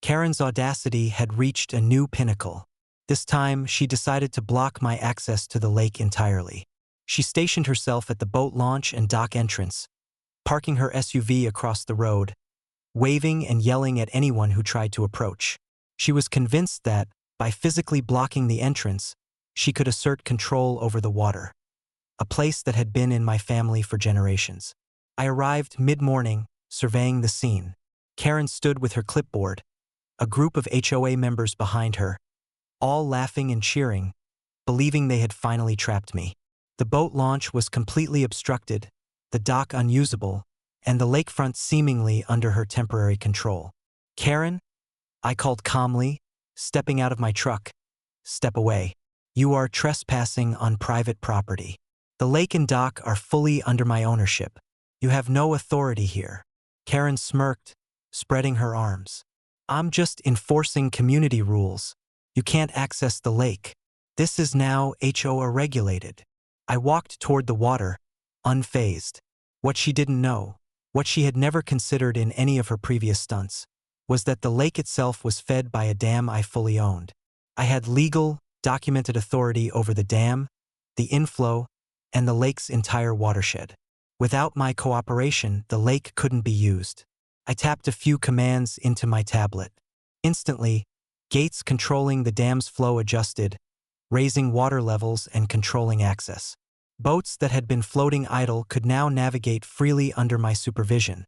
Karen's audacity had reached a new pinnacle. This time, she decided to block my access to the lake entirely. She stationed herself at the boat launch and dock entrance, parking her SUV across the road, waving and yelling at anyone who tried to approach. She was convinced that, by physically blocking the entrance, she could assert control over the water, a place that had been in my family for generations. I arrived mid-morning, surveying the scene. Karen stood with her clipboard, a group of HOA members behind her, all laughing and cheering, believing they had finally trapped me. The boat launch was completely obstructed, the dock unusable, and the lakefront seemingly under her temporary control. "Karen," I called calmly, stepping out of my truck. "Step away. You are trespassing on private property. The lake and dock are fully under my ownership. You have no authority here." Karen smirked, spreading her arms. "I'm just enforcing community rules. You can't access the lake. This is now HOA regulated." I walked toward the water, unfazed. What she didn't know, what she had never considered in any of her previous stunts, was that the lake itself was fed by a dam I fully owned. I had legal, documented authority over the dam, the inflow, and the lake's entire watershed. Without my cooperation, the lake couldn't be used. I tapped a few commands into my tablet. Instantly, gates controlling the dam's flow adjusted, raising water levels and controlling access. Boats that had been floating idle could now navigate freely under my supervision,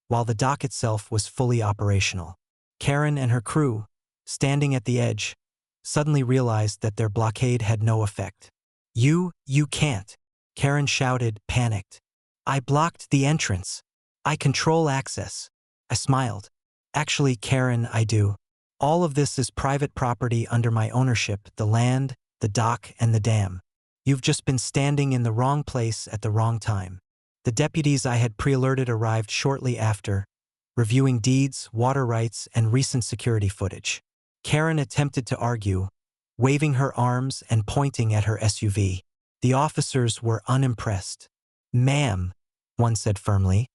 while the dock itself was fully operational. Karen and her crew, standing at the edge, suddenly realized that their blockade had no effect. You can't," Karen shouted, panicked. "I blocked the entrance. I control access." I smiled. "Actually, Karen, I do. All of this is private property under my ownership, the land, the dock, and the dam. You've just been standing in the wrong place at the wrong time." The deputies I had pre-alerted arrived shortly after, reviewing deeds, water rights, and recent security footage. Karen attempted to argue, waving her arms and pointing at her SUV. The officers were unimpressed. "Ma'am," one said firmly,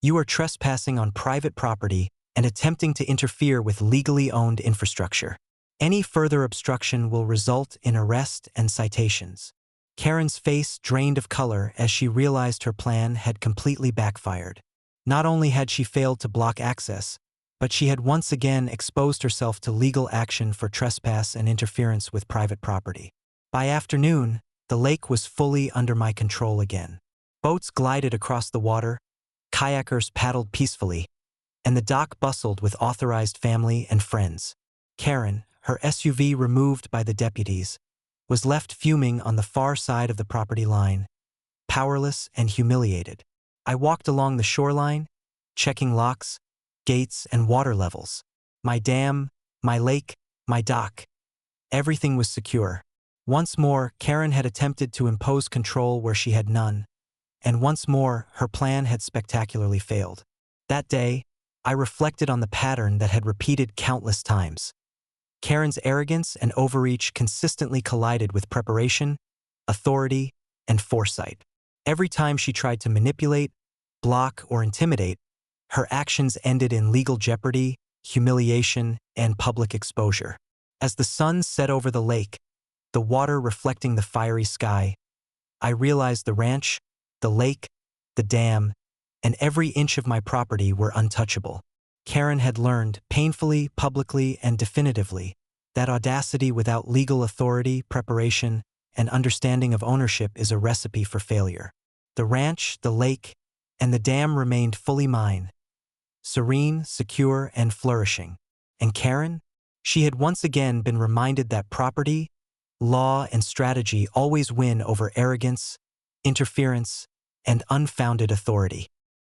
"you are trespassing on private property and attempting to interfere with legally owned infrastructure. Any further obstruction will result in arrest and citations." Karen's face drained of color as she realized her plan had completely backfired. Not only had she failed to block access, but she had once again exposed herself to legal action for trespass and interference with private property. By afternoon, the lake was fully under my control again. Boats glided across the water, kayakers paddled peacefully, and the dock bustled with authorized family and friends. Karen, her SUV removed by the deputies, was left fuming on the far side of the property line, powerless and humiliated. I walked along the shoreline, checking locks, gates, and water levels. My dam, my lake, my dock. Everything was secure. Once more, Karen had attempted to impose control where she had none, and once more, her plan had spectacularly failed. That day, I reflected on the pattern that had repeated countless times. Karen's arrogance and overreach consistently collided with preparation, authority, and foresight. Every time she tried to manipulate, block, or intimidate, her actions ended in legal jeopardy, humiliation, and public exposure. As the sun set over the lake, the water reflecting the fiery sky, I realized the ranch, the lake, the dam, and every inch of my property were untouchable. Karen had learned, painfully, publicly, and definitively, that audacity without legal authority, preparation, and understanding of ownership is a recipe for failure. The ranch, the lake, and the dam remained fully mine, serene, secure, and flourishing. And Karen? She had once again been reminded that property, law, and strategy always win over arrogance, interference, and unfounded authority.